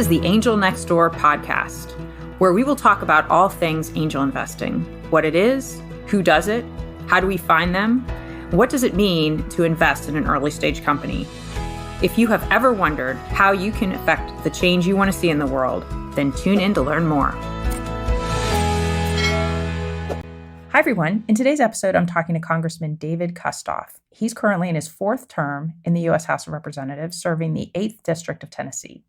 This is the Angel Next Door podcast, where we will talk about all things angel investing, what it is, who does it, how do we find them, what does it mean to invest in an early stage company. If you have ever wondered how you can affect the change you want to see in the world, then tune in to learn more. Hi, everyone. In today's episode, I'm talking to Congressman David Kustoff. He's currently in his fourth term in the U.S. House of Representatives, serving the 8th District of Tennessee.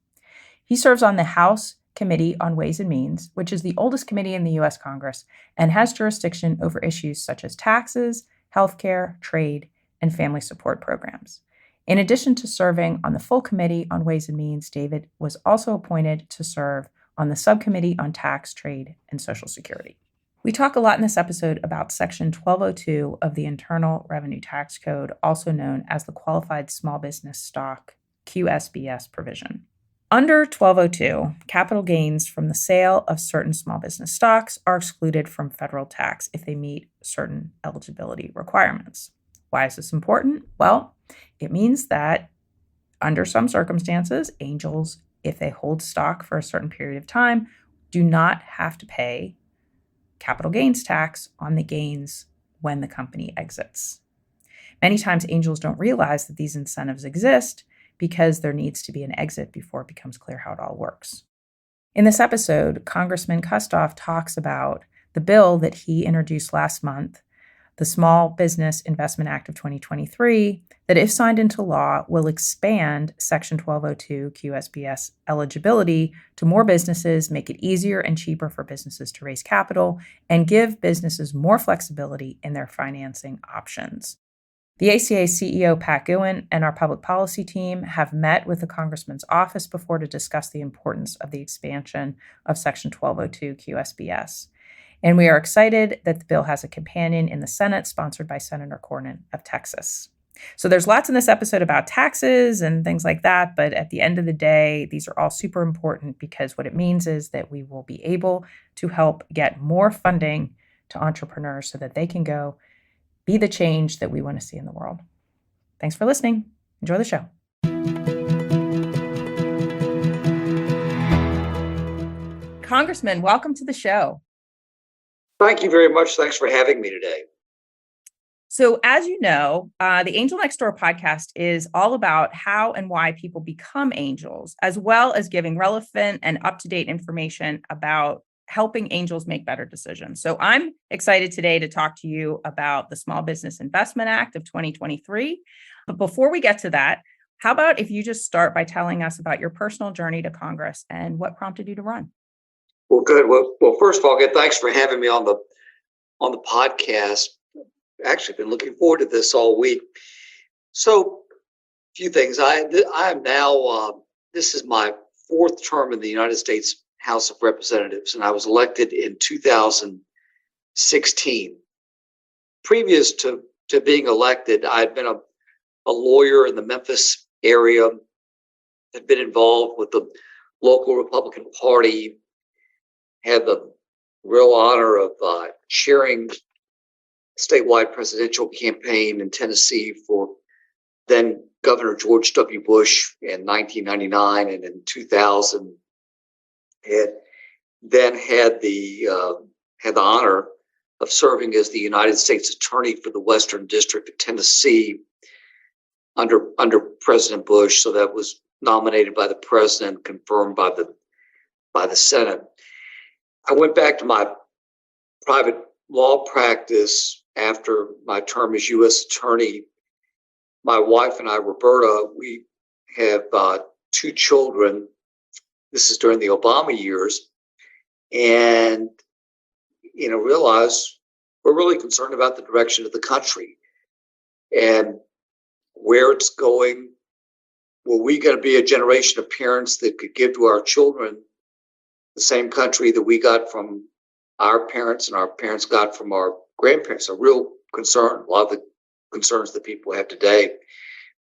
He serves on the House Committee on Ways and Means, which is the oldest committee in the U.S. Congress and has jurisdiction over issues such as taxes, healthcare, trade, and family support programs. In addition to serving on the full Committee on Ways and Means, David was also appointed to serve on the Subcommittee on Tax, Trade, and Social Security. We talk a lot in this episode about Section 1202 of the Internal Revenue Tax Code, also known as the Qualified Small Business Stock QSBS provision. Under 1202, capital gains from the sale of certain small business stocks are excluded from federal tax if they meet certain eligibility requirements. Why is this important? Well, it means that under some circumstances, angels, if they hold stock for a certain period of time, do not have to pay capital gains tax on the gains when the company exits. Many times angels don't realize that these incentives exist because there needs to be an exit before it becomes clear how it all works. In this episode, Congressman Kustoff talks about the bill that he introduced last month, the Small Business Investment Act of 2023, that if signed into law will expand Section 1202 QSBS eligibility to more businesses, make it easier and cheaper for businesses to raise capital, and give businesses more flexibility in their financing options. The ACA CEO, Pat Gouen, and our public policy team have met with the Congressman's office before to discuss the importance of the expansion of Section 1202 QSBS. And we are excited that the bill has a companion in the Senate, sponsored by Senator Cornyn of Texas. So there's lots in this episode about taxes and things like that, but at the end of the day, these are all super important because what it means is that we will be able to help get more funding to entrepreneurs so that they can go be the change that we want to see in the world. Thanks for listening. Enjoy the show. Congressman, welcome to the show. Thank you very much. Thanks for having me today. So as you know, the Angel Next Door podcast is all about how and why people become angels, as well as giving relevant and up-to-date information about helping angels make better decisions. So I'm excited today to talk to you about the Small Business Investment Act of 2023. But before we get to that, how about if you just start by telling us about your personal journey to Congress and what prompted you to run? Well, good. Well, first of all, again, thanks for having me on the podcast. Actually been looking forward to this all week. So, a few things. I am now. This is my fourth term in the United States House of Representatives, and I was elected in 2016. Previous to being elected, I had been a lawyer in the Memphis area. Had been involved with the local Republican Party. Had the real honor of chairing statewide presidential campaign in Tennessee for then Governor George W. Bush in 1999 and in 2000. And then had the honor of serving as the United States Attorney for the Western District of Tennessee under President Bush. So that was nominated by the president, confirmed by the Senate. I went back to my private law practice after my term as U.S. Attorney. My wife and I, Roberta, we have 2 children. This is during the Obama years. And, realize we're really concerned about the direction of the country and where it's going. Were we going to be a generation of parents that could give to our children the same country that we got from our parents and our parents got from our grandparents? A real concern, a lot of the concerns that people have today.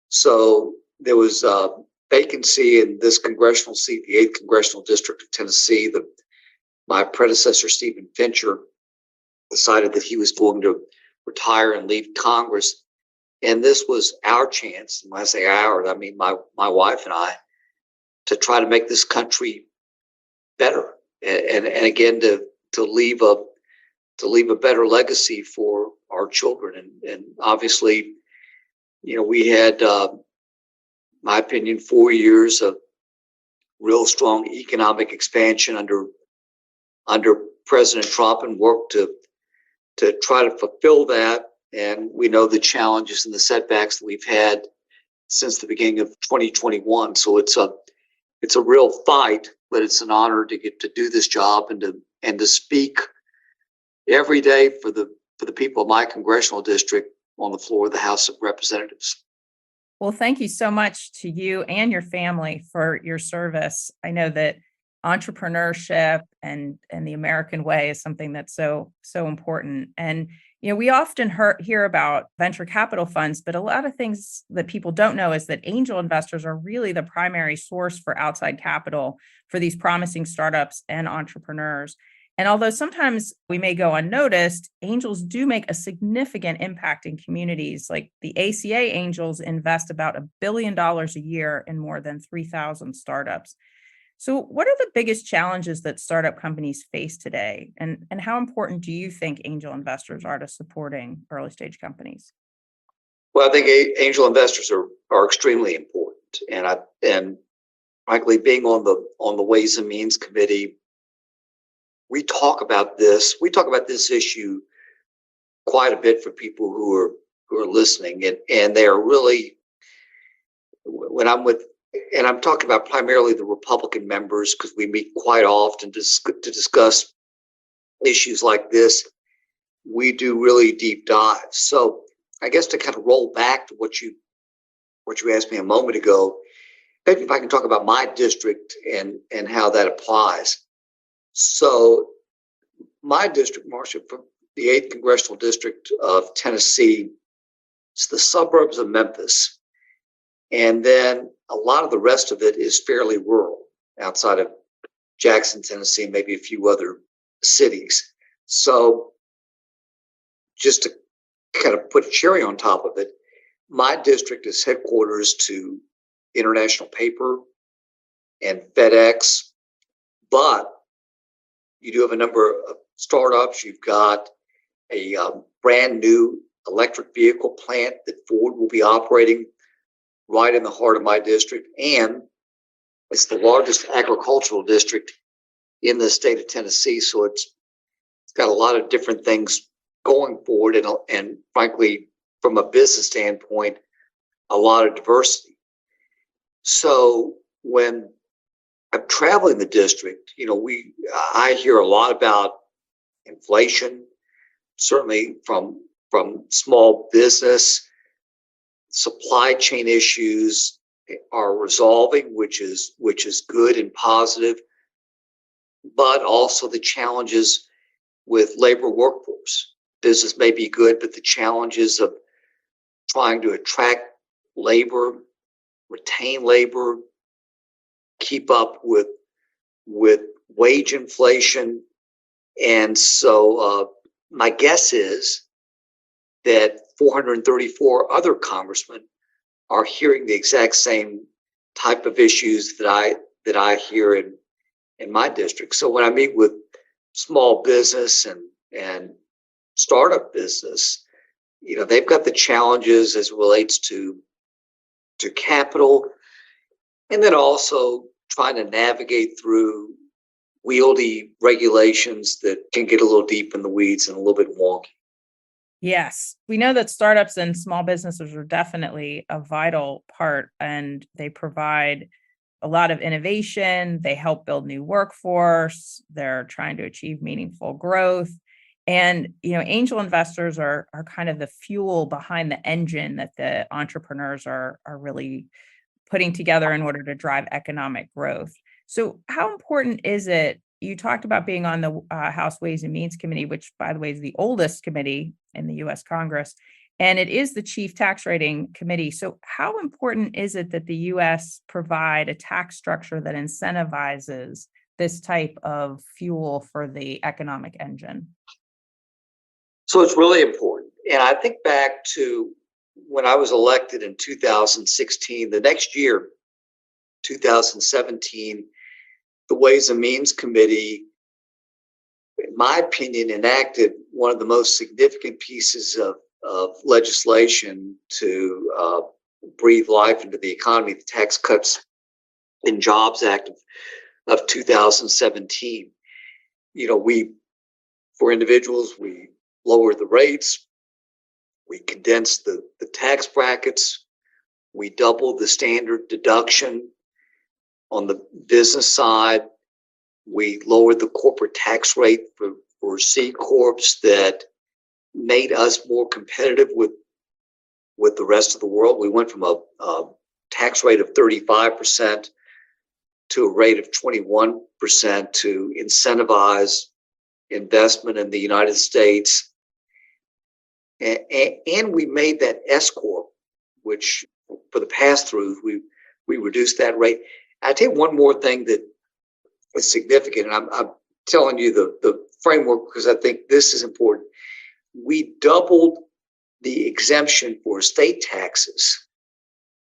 So there was a vacancy in this congressional seat, the 8th Congressional District of Tennessee. My predecessor, Stephen Fincher, decided that he was going to retire and leave Congress. And this was our chance. And when I say our, I mean my wife and I, try to make this country better, and again to leave a better legacy for our children. And obviously, we had, my opinion, 4 years of real strong economic expansion under President Trump, and worked to try to fulfill that. And we know the challenges and the setbacks that we've had since the beginning of 2021. So it's a real fight, but it's an honor to get to do this job and to speak every day for the people of my congressional district on the floor of the House of Representatives. Well, thank you so much to you and your family for your service. I know that entrepreneurship and the American way is something that's so important. And we often hear about venture capital funds, but a lot of things that people don't know is that angel investors are really the primary source for outside capital for these promising startups and entrepreneurs. And although sometimes we may go unnoticed, angels do make a significant impact in communities. Like the ACA angels invest about $1 billion a year in more than 3,000 startups. So what are the biggest challenges that startup companies face today? And how important do you think angel investors are to supporting early stage companies? Well, I think angel investors are extremely important. And frankly, being on the Ways and Means Committee, we talk about this issue quite a bit for people who are listening, and they are really, and I'm talking about primarily the Republican members, because we meet quite often to discuss issues like this. We do really deep dives. So I guess to kind of roll back to what you asked me a moment ago, maybe if I can talk about my district and how that applies. So my district, Marcia, from the 8th Congressional District of Tennessee, it's the suburbs of Memphis. And then a lot of the rest of it is fairly rural, outside of Jackson, Tennessee, maybe a few other cities. So just to kind of put a cherry on top of it, my district is headquarters to International Paper and FedEx, but you do have a number of startups. You've got a brand new electric vehicle plant that Ford will be operating right in the heart of my district, and it's the largest agricultural district in the state of Tennessee. So it's got a lot of different things going forward, and frankly, from a business standpoint, a lot of diversity. So when I'm traveling the district, I hear a lot about inflation, certainly from small business. Supply chain issues are resolving, which is good and positive, but also the challenges with labor workforce. Business may be good, but the challenges of trying to attract labor, retain labor, keep up with wage inflation. And so my guess is that 434 other congressmen are hearing the exact same type of issues that I hear in my district. So when I meet with small business and startup business, they've got the challenges as it relates to capital, and then also trying to navigate through wieldy regulations that can get a little deep in the weeds and a little bit wonky. Yes, we know that startups and small businesses are definitely a vital part, and they provide a lot of innovation. They help build new workforce. They're trying to achieve meaningful growth. And, angel investors are kind of the fuel behind the engine that the entrepreneurs are really putting together in order to drive economic growth. So how important is it? You talked about being on the House Ways and Means Committee, which, by the way, is the oldest committee in the U.S. Congress, and it is the chief tax rating committee. So how important is it that the U.S. provide a tax structure that incentivizes this type of fuel for the economic engine? So it's really important. And I think back to when I was elected in 2016, the next year, 2017, the Ways and Means Committee, in my opinion, enacted one of the most significant pieces of legislation to breathe life into the economy, the Tax Cuts and Jobs Act of 2017. For individuals, we lowered the rates, we condensed the tax brackets, we doubled the standard deduction on the business side. We lowered the corporate tax rate for C Corps that made us more competitive with the rest of the world. We went from a tax rate of 35% to a rate of 21% to incentivize investment in the United States. And we made that S Corp, which for the pass-throughs, we reduced that rate. I tell you one more thing that is significant, and I'm telling you the framework because I think this is important. We doubled the exemption for estate taxes,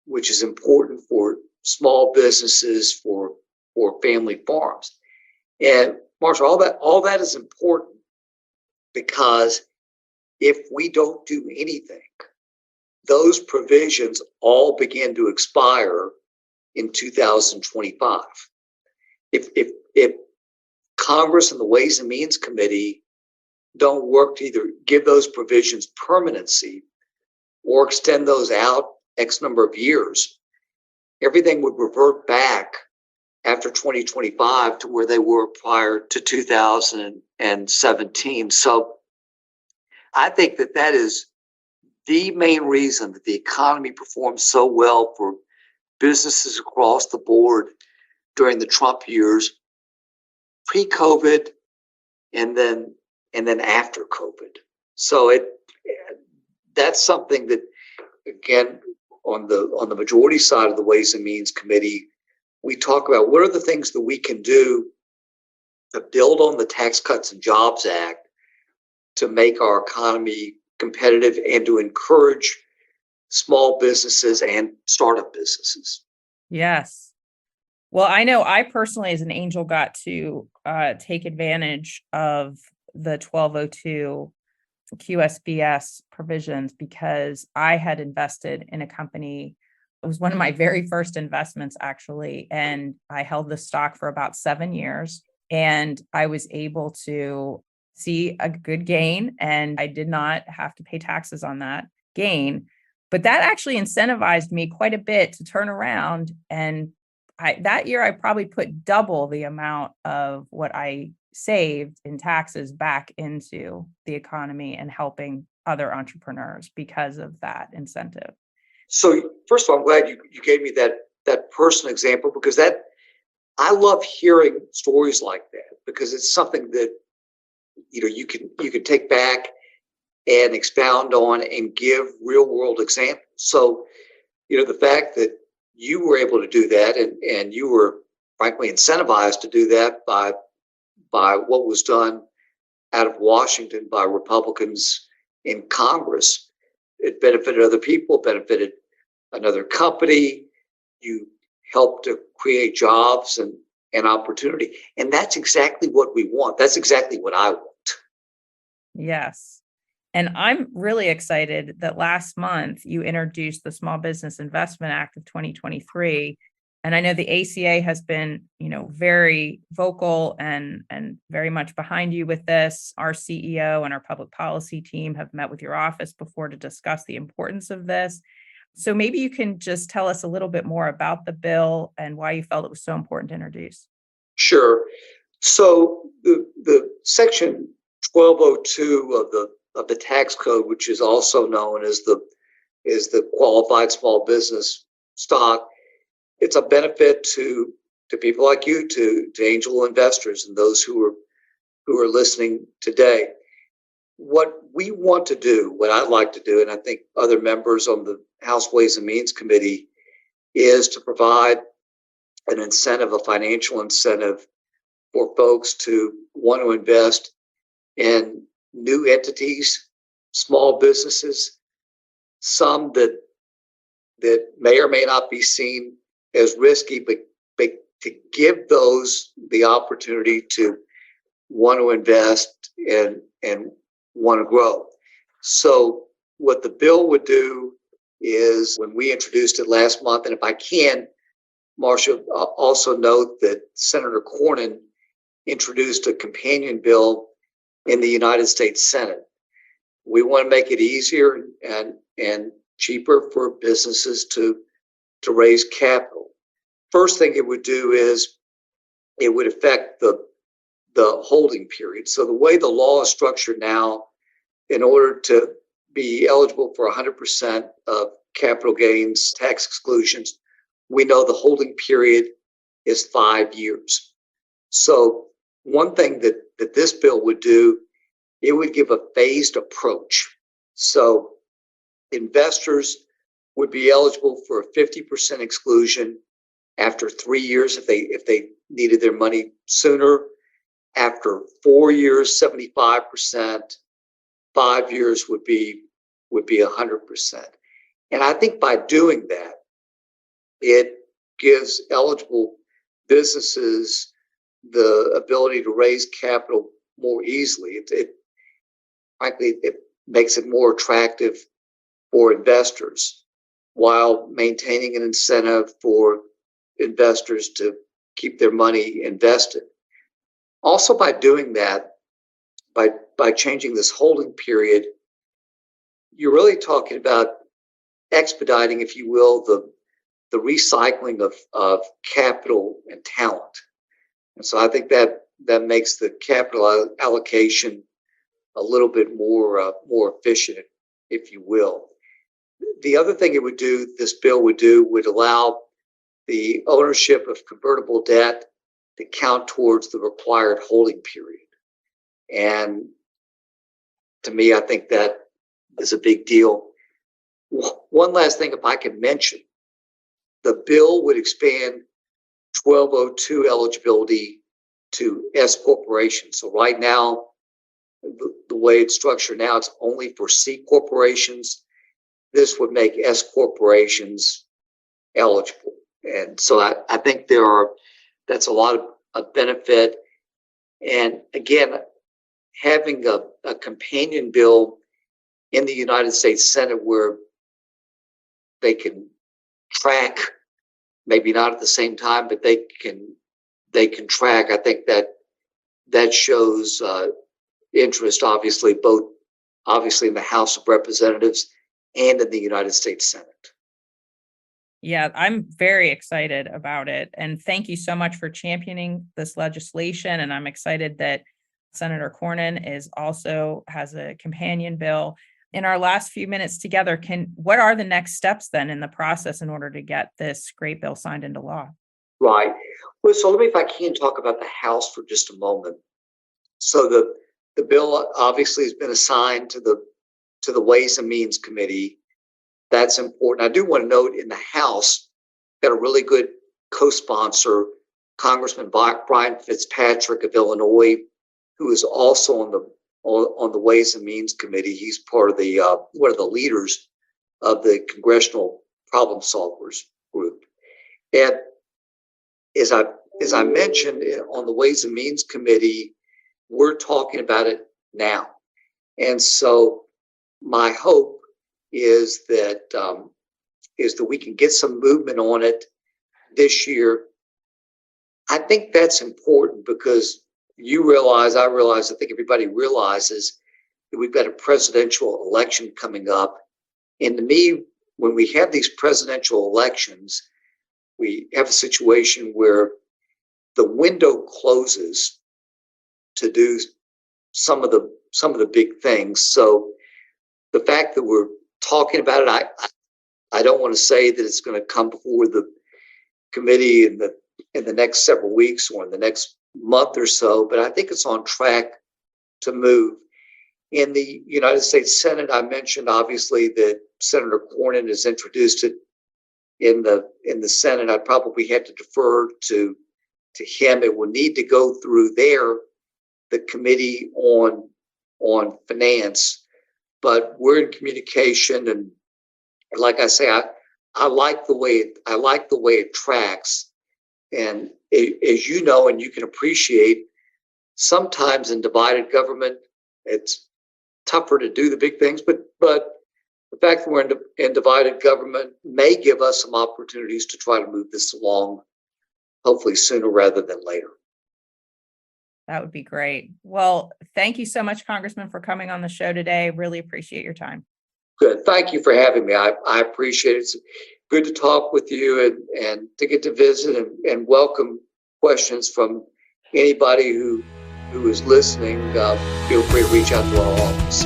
which is important for small businesses, for family farms. And Marcia, all that is important because if we don't do anything, those provisions all begin to expire in 2025. If Congress and the Ways and Means Committee don't work to either give those provisions permanency or extend those out X number of years, everything would revert back after 2025 to where they were prior to 2017. So I think that is the main reason that the economy performed so well for businesses across the board during the Trump years, pre-COVID, and then after COVID. So that's something that, again, on the majority side of the Ways and Means Committee, we talk about what are the things that we can do to build on the Tax Cuts and Jobs Act to make our economy competitive and to encourage small businesses and startup businesses. Yes. Well, I know I personally, as an angel, got to take advantage of the 1202 QSBS provisions because I had invested in a company. It was one of my very first investments, actually, and I held the stock for about 7 years, and I was able to see a good gain, and I did not have to pay taxes on that gain. But that actually incentivized me quite a bit to turn around, and that year I probably put double the amount of what I saved in taxes back into the economy and helping other entrepreneurs because of that incentive. So first of all, I'm glad you gave me that personal example because I love hearing stories like that because it's something that you can take back and expound on and give real world examples. So the fact that you were able to do that and you were frankly incentivized to do that by what was done out of Washington by Republicans in Congress, it benefited other people, benefited another company. You helped to create jobs and opportunity. And that's exactly what we want. That's exactly what I want. Yes. And I'm really excited that last month you introduced the Small Business Investment Act of 2023. And I know the ACA has been, very vocal and very much behind you with this. Our CEO and our public policy team have met with your office before to discuss the importance of this. So maybe you can just tell us a little bit more about the bill and why you felt it was so important to introduce. Sure. So the section 1202 of the tax code, which is also known as the qualified small business stock, it's a benefit to people like you, to angel investors and those who are listening today. What we want to do, what I'd like to do, and I think other members on the House Ways and Means Committee, is to provide an incentive, a financial incentive for folks to want to invest in new entities, small businesses, some that may or may not be seen as risky, but to give those the opportunity to want to invest and want to grow. So what the bill would do is, when we introduced it last month, and if I can, Marcia, also note that Senator Cornyn introduced a companion bill in the United States Senate. We want to make it easier and cheaper for businesses to raise capital. First thing it would do is it would affect the holding period. So the way the law is structured now, in order to be eligible for 100% of capital gains tax exclusions, we know the holding period is 5 years. So one thing that this bill would do, it would give a phased approach. So investors would be eligible for a 50% exclusion after 3 years if they needed their money sooner. After 4 years, 75%. 5 years would be 100%. And I think by doing that, it gives eligible businesses the ability to raise capital more easily. Frankly, it makes it more attractive for investors, while maintaining an incentive for investors to keep their money invested. Also, by doing that, by changing this holding period, you're really talking about expediting, if you will, the recycling of capital and talent. And so I think that makes the capital allocation a little bit more efficient, if you will. The other thing this bill would allow the ownership of convertible debt to count towards the required holding period. And to me, I think that is a big deal. One last thing, if I can mention, the bill would expand 1202 eligibility to S corporations. So right now, the way it's structured now, it's only for C corporations. This would make S corporations eligible. And so I think that's a lot of benefit. And again, having a companion bill in the United States Senate where they can track, maybe not at the same time, but they can track. I think that shows interest, obviously in the House of Representatives and in the United States Senate. Yeah, I'm very excited about it. And thank you so much for championing this legislation. And I'm excited that Senator Cornyn has a companion bill. In our last few minutes together, what are the next steps then in the process in order to get this great bill signed into law? Right. Well, so let me, if I can, talk about the House for just a moment. So the bill obviously has been assigned to the Ways and Means Committee. That's important. I do want to note, in the House, got a really good co-sponsor, Congressman Brian Fitzpatrick of Illinois, who is also on the Ways and Means Committee. He's part of one of the leaders of the Congressional Problem Solvers group. And as I mentioned, on the Ways and Means Committee, we're talking about it now. And so my hope is that we can get some movement on it this year. I think that's important because I realize, I think everybody realizes that we've got a presidential election coming up. And to me, when we have these presidential elections, we have a situation where the window closes to do some of the big things. So the fact that we're talking about it, I don't want to say that it's going to come before the committee in the next several weeks or in the next month or so, but I think it's on track to move. In the United States Senate, I mentioned obviously that Senator Cornyn has introduced it in the Senate. I probably have to defer to him. It will need to go through the Committee on Finance, but we're in communication, and like I say, I like the way it tracks. And as you know, and you can appreciate, sometimes in divided government, it's tougher to do the big things. But the fact that we're in divided government may give us some opportunities to try to move this along, hopefully sooner rather than later. That would be great. Well, thank you so much, Congressman, for coming on the show today. Really appreciate your time. Good. Thank you for having me. I appreciate it. It's good to talk with you and to get to visit and welcome questions from anybody who is listening. Feel free to reach out to our office.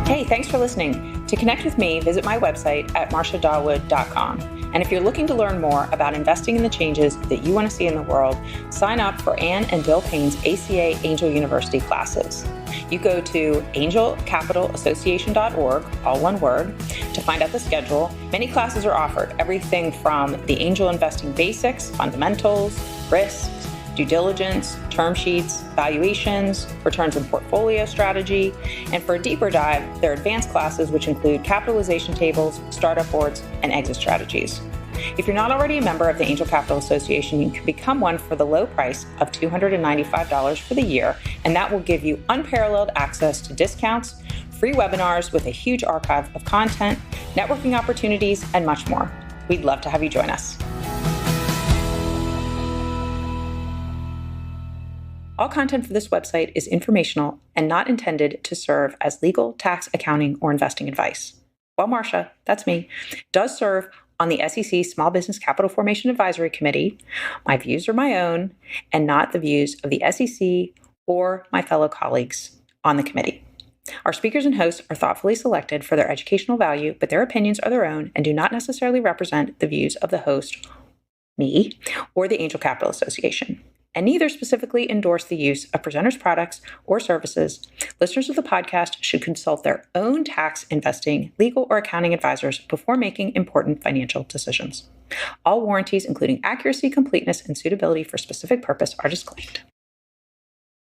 Hey, thanks for listening. To connect with me, visit my website at marciadawood.com. And if you're looking to learn more about investing in the changes that you want to see in the world, sign up for Ann and Bill Payne's ACA Angel University classes. You go to angelcapitalassociation.org, all one word, to find out the schedule. Many classes are offered, everything from the angel investing basics, fundamentals, risks, due diligence, term sheets, valuations, returns and portfolio strategy. And for a deeper dive, there are advanced classes which include capitalization tables, startup boards, and exit strategies. If you're not already a member of the Angel Capital Association, you can become one for the low price of $295 for the year, and that will give you unparalleled access to discounts, free webinars with a huge archive of content, networking opportunities, and much more. We'd love to have you join us. All content for this website is informational and not intended to serve as legal, tax, accounting, or investing advice. Well, Marcia, that's me, does serve on the SEC Small Business Capital Formation Advisory Committee. My views are my own and not the views of the SEC or my fellow colleagues on the committee. Our speakers and hosts are thoughtfully selected for their educational value, but their opinions are their own and do not necessarily represent the views of the host, me, or the Angel Capital Association, and neither specifically endorse the use of presenters' products or services. Listeners of the podcast should consult their own tax, investing, legal, or accounting advisors before making important financial decisions. All warranties, including accuracy, completeness, and suitability for specific purpose, are disclaimed.